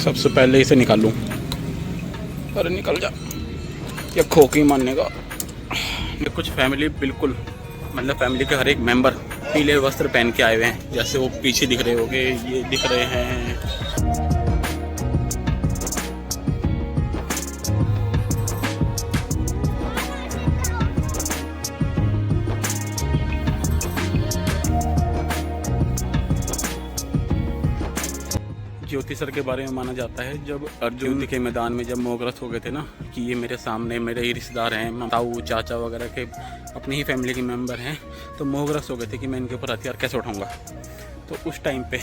सबसे पहले इसे निकाल लूँ। अरे निकल जा, ये खोखी मारने का। कुछ फैमिली बिल्कुल मतलब फैमिली के हर एक मेंबर पीले वस्त्र पहन के आए हुए हैं, जैसे वो पीछे दिख रहे होंगे, ये दिख रहे हैं। ज्योति सर के बारे में माना जाता है जब अर्जुन के मैदान में जब मोहग्रस्त हो गए थे ना, कि ये मेरे सामने मेरे ही रिश्तेदार हैं, ताऊ चाचा वगैरह के अपनी ही फैमिली के मेंबर हैं, तो मोहग्रस्त हो गए थे कि मैं इनके ऊपर हथियार कैसे उठाऊंगा। तो उस टाइम पे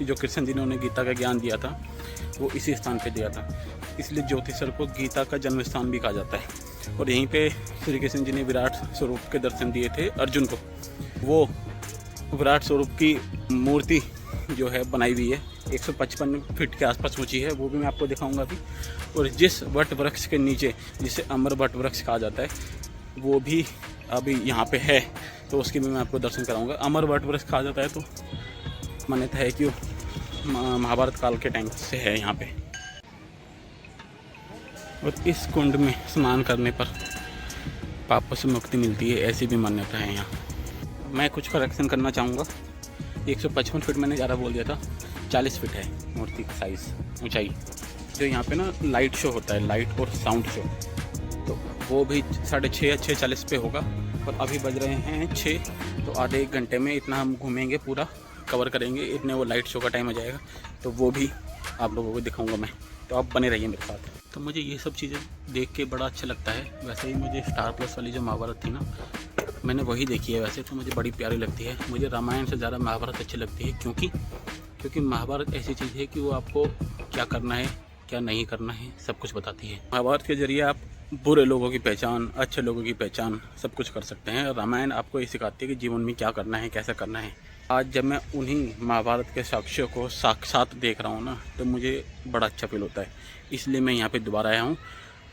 जो कृष्ण जी ने उन्हें गीता का ज्ञान दिया था वो इसी स्थान पे दिया था, इसलिए ज्योति सर को गीता का जन्म स्थान भी कहा जाता है। और यहीं पे श्री कृष्ण जी ने विराट स्वरूप के दर्शन दिए थे अर्जुन को। वो विराट स्वरूप की मूर्ति जो है बनाई हुई है, 155 फीट के आसपास ऊंची है, वो भी मैं आपको दिखाऊंगा अभी। और जिस वट वृक्ष के नीचे, जिसे अमर वट वृक्ष कहा जाता है, वो भी अभी यहाँ पे है, तो उसके भी मैं आपको दर्शन कराऊंगा। अमर वट वृक्ष कहा जाता है तो मान्यता है कि वो महाभारत काल के टाइम से है यहाँ पे। और इस कुंड में स्नान करने पर पापों से मुक्ति मिलती है, ऐसी भी मान्यता है यहाँ। मैं कुछ करेक्शन करना चाहूँगा, 155 फीट मैंने ज़्यादा बोल दिया था, 40 फीट है मूर्ति का साइज़, ऊंचाई। जो यहाँ पे ना लाइट शो होता है, लाइट और साउंड शो, तो वो भी 6:30 या 6:40 पे होगा। और अभी बज रहे हैं 6, तो आधे 1 घंटे में इतना हम घूमेंगे, पूरा कवर करेंगे, इतने वो लाइट शो का टाइम हो जाएगा, तो वो भी आप लोगों को दिखाऊंगा मैं, तो आप बने रहिए मेरे साथ। तो मुझे ये सब चीज़ें देख के बड़ा अच्छा लगता है। वैसे ही मुझे स्टार प्लस वाली जो महाभारत थी ना, मैंने वही देखी है, वैसे तो मुझे बड़ी प्यारी लगती है। मुझे रामायण से ज़्यादा महाभारत अच्छी लगती है, क्योंकि महाभारत ऐसी चीज़ है कि वो आपको क्या करना है क्या नहीं करना है सब कुछ बताती है। महाभारत के जरिए आप बुरे लोगों की पहचान, अच्छे लोगों की पहचान सब कुछ कर सकते हैं। रामायण आपको ये सिखाती है कि जीवन में क्या करना है, कैसे करना है। आज जब मैं उन्हीं महाभारत के साक्ष्यों को साक्षात देख रहा हूँ ना, तो मुझे बड़ा अच्छा फील होता है। इसलिए मैं यहाँ पे दोबारा आया हूँ।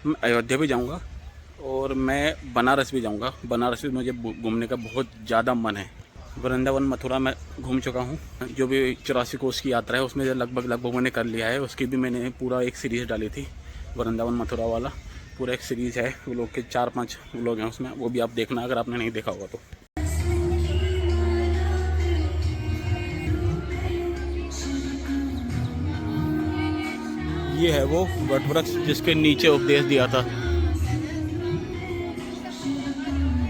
मैं अयोध्या भी जाऊँगा और मैं बनारस भी जाऊँगा। बनारस भी मुझे घूमने का बहुत ज़्यादा मन है। वृंदावन मथुरा मैं घूम चुका हूँ, जो भी 84 कोस की यात्रा है उसमें लगभग मैंने कर लिया है। उसकी भी मैंने पूरा एक सीरीज़ डाली थी, वृंदावन मथुरा वाला पूरा एक सीरीज़ है। वो लोग के 4-5 लोग हैं उसमें, वो भी आप देखना अगर आपने नहीं देखा होगा तो। ये है वो वटवृक्ष जिसके नीचे उपदेश दिया था।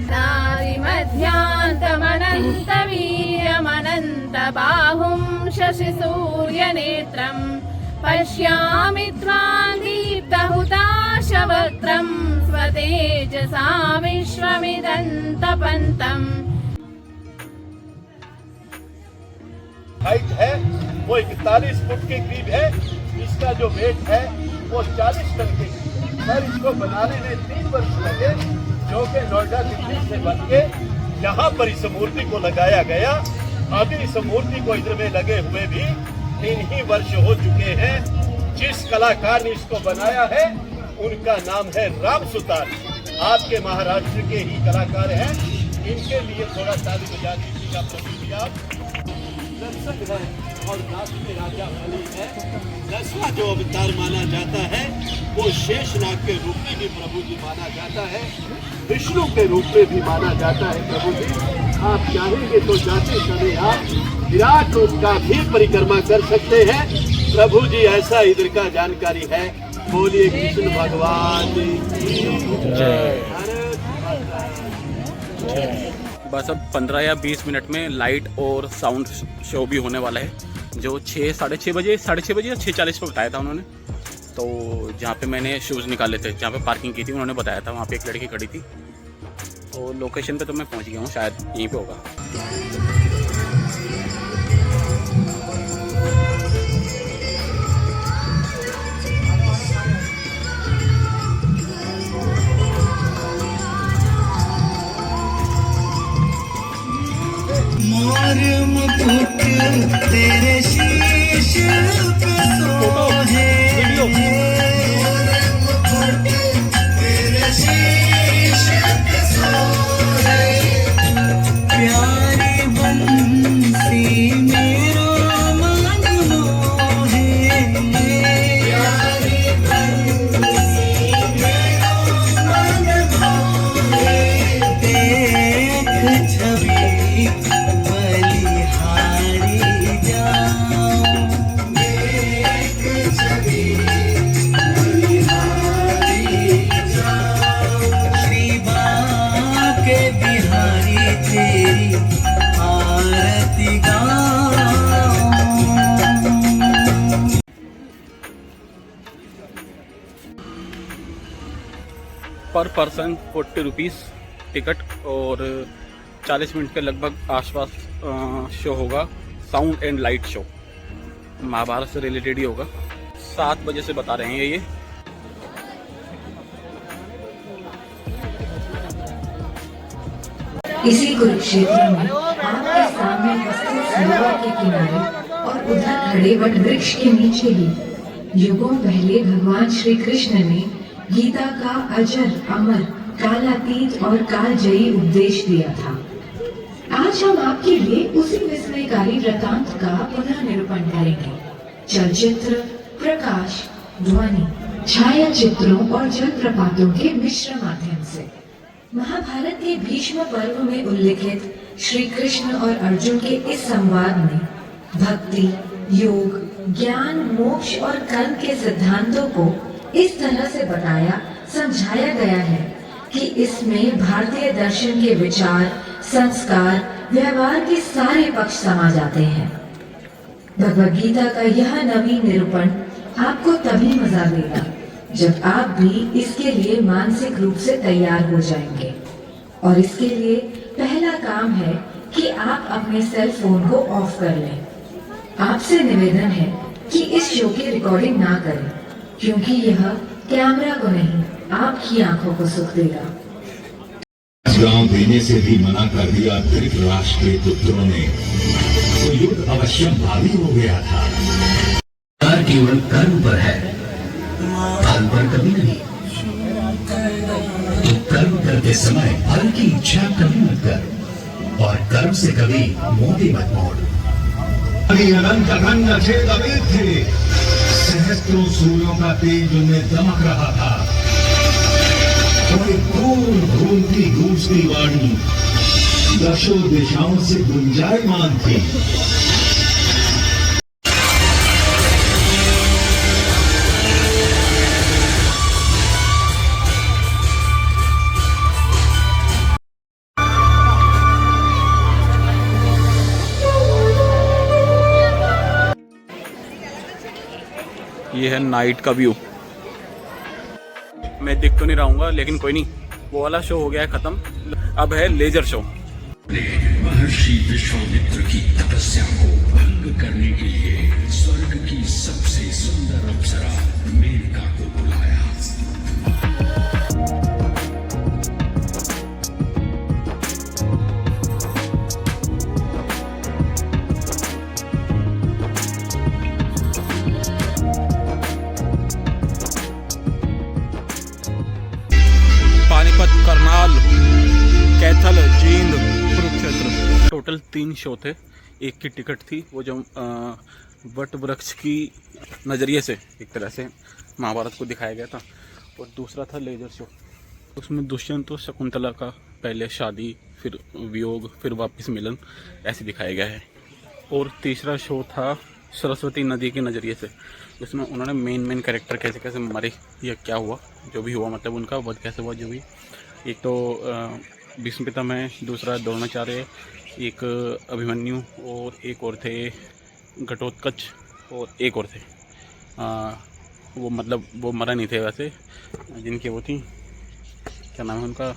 नारिमध्यान्तमनन्तवीर्यमनन्तबाहुं शशिसूर्यनेत्रं पश्यामि त्वां दीप्तहुताशवक्त्रं स्वतेजसा विश्वमिदन्तपन्तम्। हाइट है वो 41 फुट के करीब है। इसका जो वेट है वो 40 टन के करीब। सर इसको बनाने में 3 वर्ष लगे, जो कि नोएडा दिल्ली से बन के यहाँ पर इस मूर्ति को लगाया गया। अभी इस मूर्ति को इधर में लगे हुए भी 3 ही वर्ष हो चुके हैं। जिस कलाकार ने इसको बनाया है उनका नाम है राम सुतार, आपके महाराष्ट्र के ही कलाकार हैं। इनके लिए थोड़ा ताली बजा दीजिएगा प्रभु जी आप। दर्शक है और नाथ के राजा बलि है। 10वां जो अवतार माना जाता है वो शेषनाग के रूप में भी प्रभु जी माना जाता है, विष्णु के रूप में भी माना जाता है। प्रभु जी आप चाहेंगे तो जाते समय आप विराट रूप का भी परिक्रमा कर सकते हैं। प्रभु जी ऐसा इधर का जानकारी है। बोलिए कृष्ण भगवान की जय। बस अब 15 या 20 मिनट में लाइट और साउंड शो भी होने वाला है, जो 6-6:30 बजे या 6:40 पे बताया था उन्होंने। तो जहाँ पे मैंने शूज़ निकाले थे, जहाँ पे पार्किंग की थी, उन्होंने बताया था वहाँ पे एक लड़की खड़ी थी। तो लोकेशन पे तो मैं पहुँच गया हूँ, शायद यहीं पे होगा। मोर मुकुट तेरे शीश पे सोहे, मुकुट तेरे शीश पे सोहे, प्यारी बंसी मेरो मन मोहे। पर पर्सन 40 रुपीज़ टिकट, और 40 मिनट के लगभग आसपास शो होगा, sound and light show, Mahabharat से रिलेटेड ही होगा। 7 बजे से बता रहे हैं ये। इसी कुरुक्षेत्र में आपके सामने प्रस्तुत सरोवर के किनारे और उधर खड़े वट वृक्ष के नीचे ही युगों पहले भगवान श्री कृष्ण ने गीता का अजर अमर कालातीत और कालजयी उपदेश दिया था। आज हम आपके लिए उसी विस्मयकारी वृतांत का पुनः निरूपण करेंगे। चलचित्र, प्रकाश, ध्वनि, छाया चित्रों और जलप्रपातों के मिश्र माध्यम से महाभारत के भीष्म पर्व में उल्लिखित श्री कृष्ण और अर्जुन के इस संवाद में भक्ति, योग, ज्ञान, मोक्ष और कर्म के सिद्धांतों को इस तरह से बताया समझाया गया है कि इसमें भारतीय दर्शन के विचार, संस्कार, व्यवहार के सारे पक्ष समा जाते हैं। भगवद गीता का यह नवीन निरूपण आपको तभी मजा देगा जब आप भी इसके लिए मानसिक रूप से तैयार हो जाएंगे। और इसके लिए पहला काम है कि आप अपने सेल फोन को ऑफ कर लें। आपसे निवेदन है कि इस शो की रिकॉर्डिंग ना करें, क्योंकि यह कैमरा को नहीं आपकी आंखों को सुख देगा। गांव देने से भी मना कर दिया धृतराष्ट्र के पुत्रों ने, तो युद्ध अवश्य भावी हो गया था। केवल कर्म पर है, फल पर कभी नहीं। तो कर्म करते समय फल की इच्छा कभी मत कर, और कर्म से कभी मोती मत मोड़। अभी अनंत अखंड छेद अवेद थे, सहस्त्रों सूर्यों का तेज उनमें दमक रहा था, और एक दूर घूमती गूंजती वाणी दशों दिशाओं से गुंजायमान थी। ये है नाइट का व्यू। मैं दिख तो नहीं रहूंगा, लेकिन कोई नहीं, वो वाला शो हो गया है खत्म। अब है लेजर शो। महर्षि विश्वामित्र की तपस्या को भंग करने के लिए स्वर्ग की सबसे सुंदर अप्सरा मेनका को बुलाया। पानीपत, करनाल, कैथल, जींद, कुरुक्षेत्र, टोटल 3 शो थे। एक की टिकट थी, वो जो वट वृक्ष की नज़रिए से एक तरह से महाभारत को दिखाया गया था, और दूसरा था लेजर शो। उसमें दुष्यंत और शकुंतला का पहले शादी, फिर वियोग, फिर वापस मिलन, ऐसे दिखाया गया है। और तीसरा शो था सरस्वती नदी के नज़रिए से, उसमें उन्होंने मेन कैरेक्टर कैसे कैसे मरे या क्या हुआ, जो भी हुआ, मतलब उनका वध कैसे हुआ, जो भी। एक तो भीष्म पितामह, दूसरा द्रोणाचार्य, एक अभिमन्यु, और एक और थे घटोत्कच, और एक और थे वो, मतलब वो मरा नहीं थे वैसे, जिनकी वो थी, क्या नाम है उनका,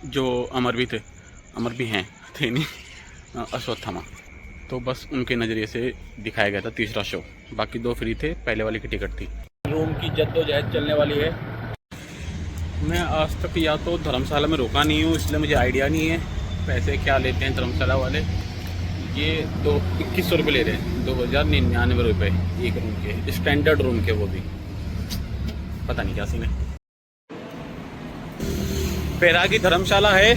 जो अमर भी थे, अमर भी हैं, थे नहीं, अश्वत्थामा। तो बस उनके नज़रिए से दिखाया गया था तीसरा शो। बाकी 2 फ्री थे, पहले वाले की टिकट थी। रूम की जद्दोजहद चलने वाली है। मैं आज तक या तो धर्मशाला में रुका नहीं हूँ, इसलिए मुझे आइडिया नहीं है पैसे क्या लेते हैं धर्मशाला वाले। ये 2100 रुपये ले रहे हैं, 2099 रुपये एक रूम के, स्टैंडर्ड रूम के, वो भी पता नहीं क्या सीन है। पैरा की धर्मशाला है,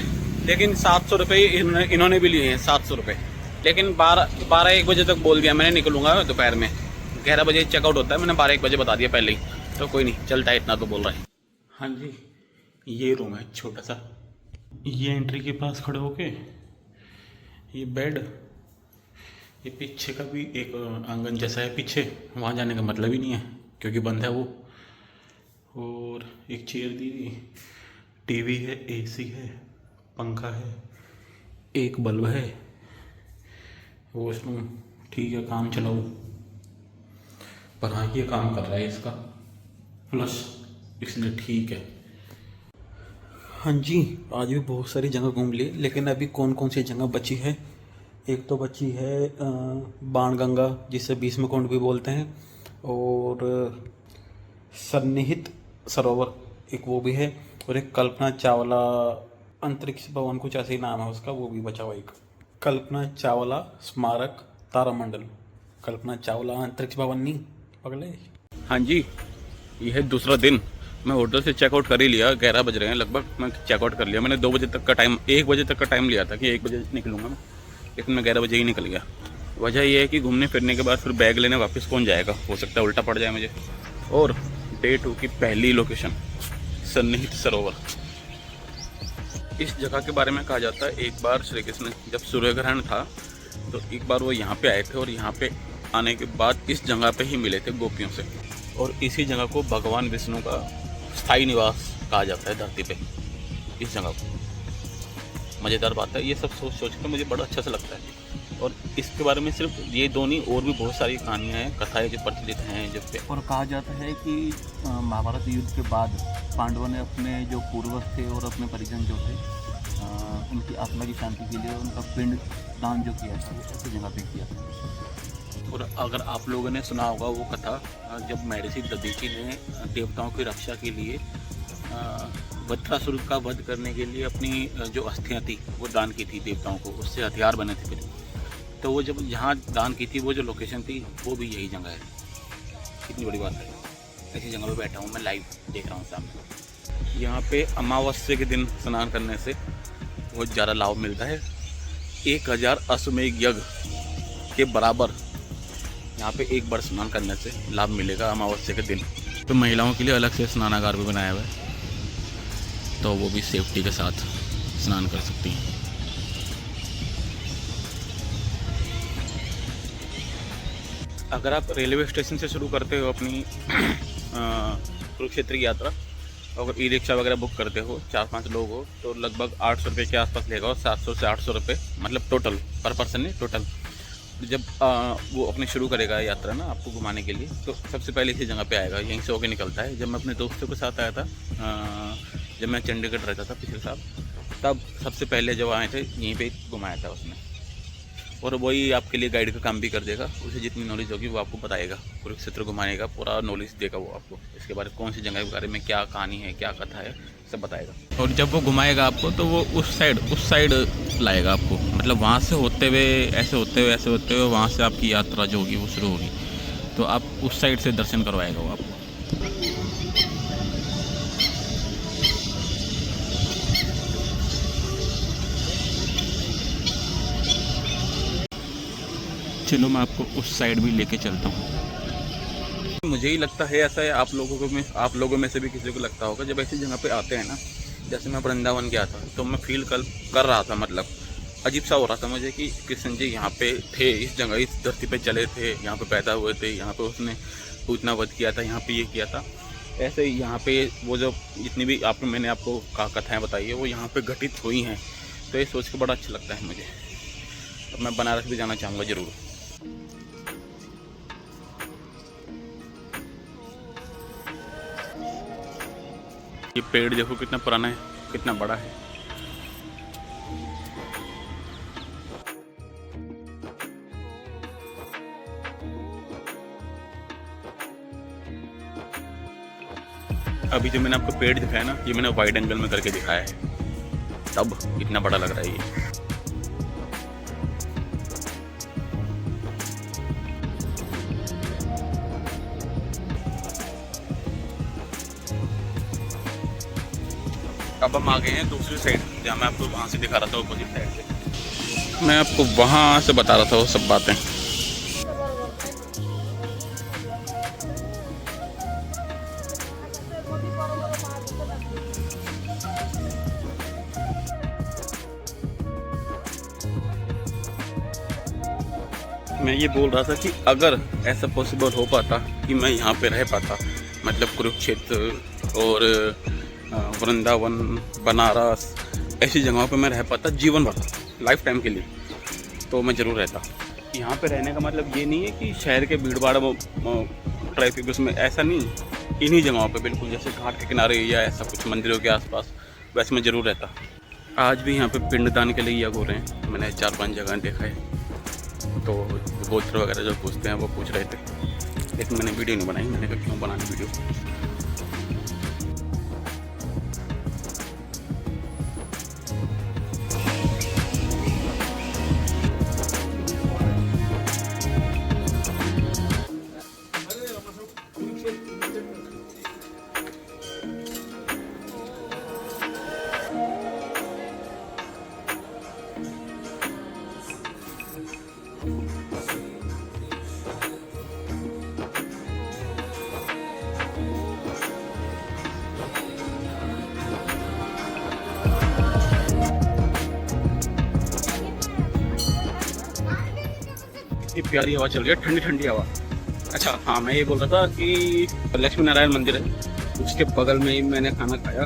लेकिन 700 रुपये इन्होंने भी लिए हैं, 700 रुपये। लेकिन 12-1 बजे तक बोल दिया मैंने, निकलूँगा दोपहर में, 11 बजे चेकआउट होता है, मैंने 12-1 बजे बता दिया पहले ही, तो कोई नहीं, चलता है, इतना तो बोल रहा है। हाँ जी, ये रूम है छोटा सा। ये एंट्री के पास खड़े होके ये बेड, ये पीछे का भी एक आंगन जैसा है पीछे, वहाँ जाने का मतलब ही नहीं है क्योंकि बंद है वो। और एक चेयर दी, टीवी है, एसी है, पंखा है, एक बल्ब है, वॉशरूम, ठीक है, काम चलाओ। पर हाँ, ये काम कर रहा है इसका, प्लस इसलिए ठीक है। हाँ जी, आज भी बहुत सारी जगह घूम ली, लेकिन अभी कौन कौन सी जगह बची है। एक तो बची है बाणगंगा, जिसे भीष्म कुंड भी बोलते हैं, और सन्निहित सरोवर एक वो भी है, और एक कल्पना चावला अंतरिक्ष भवन कुछ ऐसे ही नाम है उसका, वो भी बचा हुआ एक। कल्पना चावला स्मारक तारामंडल, कल्पना चावला अंतरिक्ष भवन नहीं पगले। हाँ जी, ये है दूसरा दिन। मैं होटल से चेकआउट कर ही लिया, 11 बज रहे हैं लगभग। मैं चेकआउट कर लिया, मैंने 2 बजे तक का टाइम, 1 बजे तक का टाइम लिया था कि 1 बजे निकलूँगा मैं, लेकिन मैं 11 बजे ही निकल गया। वजह यह है कि घूमने फिरने के बाद फिर बैग लेने वापस कौन जाएगा, हो सकता है उल्टा पड़ जाए मुझे। और डे 2 की पहली लोकेशन सन्निहित सरोवर। इस जगह के बारे में कहा जाता है एक बार श्री कृष्ण जब सूर्य ग्रहण था तो एक बार वो यहाँ पे आए थे, और यहाँ पे आने के बाद इस जगह पे ही मिले थे गोपियों से, और इसी जगह को भगवान विष्णु का स्थायी निवास कहा जाता है धरती पे, इस जगह को। मज़ेदार बात है, ये सब सोच कर मुझे बड़ा अच्छा सा लगता है। और इसके बारे में सिर्फ ये दो नहीं, और भी बहुत सारी कहानियाँ हैं, कथाएं जो प्रचलित हैं जिस पे। और कहा जाता है कि महाभारत युद्ध के बाद पांडवों ने अपने जो पूर्वज थे और अपने परिजन जो थे उनकी आत्मा की शांति के लिए उनका पिंड दान जो किया था, ऐसी जगह पे किया था। और अगर आप लोगों ने सुना होगा वो कथा, जब महर्षि दधीचि ने देवताओं की रक्षा के लिए वज्रासुर का वध करने के लिए अपनी जो अस्थियाँ थी वो दान की थी देवताओं को, उससे हथियार बने थे फिर। तो वो जब यहाँ दान की थी, वो जो लोकेशन थी वो भी यही जगह है। कितनी बड़ी बात है, ऐसी जगह पे बैठा हूँ मैं, लाइव देख रहा हूँ सामने। यहाँ पे अमावस्या के दिन स्नान करने से बहुत ज़्यादा लाभ मिलता है। 1000 अश्वमेध यज्ञ के बराबर यहाँ पे एक बार स्नान करने से लाभ मिलेगा अमावस्या के दिन। तो महिलाओं के लिए अलग से स्नानागार भी बनाया हुआ है, तो वो भी सेफ्टी के साथ स्नान कर सकती हैं। अगर आप रेलवे स्टेशन से शुरू करते हो अपनी कुरुक्षेत्र की यात्रा, अगर ई रिक्शा वगैरह बुक करते हो, 4-5 लोग हो, तो लगभग 800 रुपये के आसपास लेगा, और 700 से 800 रुपये मतलब टोटल पर पर्सन नहीं, टोटल। जब वो अपने शुरू करेगा यात्रा ना आपको घुमाने के लिए, तो सबसे पहले इसी जगह पे आएगा, यहीं से होके निकलता है। जब मैं अपने दोस्तों के साथ आया था, जब मैं चंडीगढ़ रहता था पिछले साल, तब सबसे पहले जब आए थे यहीं पे घुमाया था उसने। और वही आपके लिए गाइड का काम भी कर देगा, उसे जितनी नॉलेज होगी वो आपको बताएगा, कुरुक्षेत्र घुमाने का पूरा नॉलेज देगा वो आपको, इसके बारे में कौन सी जगह के बारे में क्या कहानी है, क्या कथा है, सब बताएगा। और जब वो घुमाएगा आपको तो वो उस साइड लाएगा आपको, मतलब वहाँ से होते हुए ऐसे होते हुए वहाँ से आपकी यात्रा जो होगी वो शुरू होगी, तो आप उस साइड से दर्शन करवाएगा वो आपको। चलो मैं आपको उस साइड भी लेके चलता हूँ। मुझे ही लगता है ऐसा है, आप लोगों में से भी किसी को लगता होगा, जब ऐसी जगह पे आते हैं ना, जैसे मैं वृंदावन गया था तो मैं फील कर रहा था, मतलब अजीब सा हो रहा था मुझे कि कृष्ण जी यहाँ पे थे, इस जगह इस धरती पे चले थे, यहाँ पे पैदा हुए थे, यहाँ पे उसने पूतना वध किया था, यहाँ पे ये किया था। ऐसे ही यहाँ पे वो जो जितनी भी मैंने आपको कथाएँ बताई है वो यहाँ पे घटित हुई हैं, तो ये सोच के बड़ा अच्छा लगता है मुझे। अब मैं बनारस भी जाना चाहूँगा ज़रूर। ये पेड़ देखो कितना पुराना है, कितना बड़ा है। अभी जो मैंने आपको पेड़ दिखाया ना, ये मैंने वाइड एंगल में करके दिखाया है, तब इतना बड़ा लग रहा है ये। अब हम आ गए हैं दूसरी साइड, जहाँ मैं आपको वहाँ से दिखा रहा था, अपोजिट साइड से। मैं आपको वहाँ से बता रहा था वो सब बातें। मैं ये बोल रहा था कि अगर ऐसा पॉसिबल हो पाता कि मैं यहाँ पे रह पाता, मतलब कुरुक्षेत्र और वृंदावन, बनारस, ऐसी जगहों पे मैं रह पाता जीवन भर, लाइफ टाइम के लिए, तो मैं ज़रूर रहता। यहाँ पे रहने का मतलब ये नहीं है कि शहर के भीड़ भाड़ ट्रैफिक उसमें, ऐसा नहीं, इन्हीं जगहों पे बिल्कुल जैसे घाट के किनारे या ऐसा कुछ मंदिरों के आसपास वैसे मैं ज़रूर रहता। आज भी यहाँ पे पिंडदान के लिए यज्ञ हो रहे हैं, मैंने 4-5 जगह देखा है। तो गोत्र वगैरह जो पूछते हैं वो पूछ रहे थे, लेकिन मैंने वीडियो नहीं बनाई। मैंने कहा क्यों बनानी वीडियो। इतनी प्यारी हवा चल रही है, ठंडी ठंडी हवा। अच्छा हाँ, मैं ये बोल रहा था कि लक्ष्मी नारायण मंदिर है, उसके बगल में ही मैंने खाना खाया।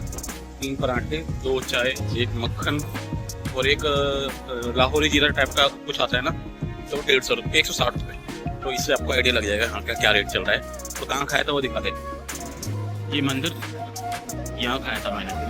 3 पराठे, 2 चाय, 1 मक्खन और एक लाहौरी जीरा टाइप का कुछ आता है ना, तो 150 रुपये, 160 रुपये। तो इससे आपको आइडिया लग जाएगा हाँ क्या रेट चल रहा है। तो कहाँ खाया था वो दिखा दे। ये मंदिर यहाँ खाया था मैंने।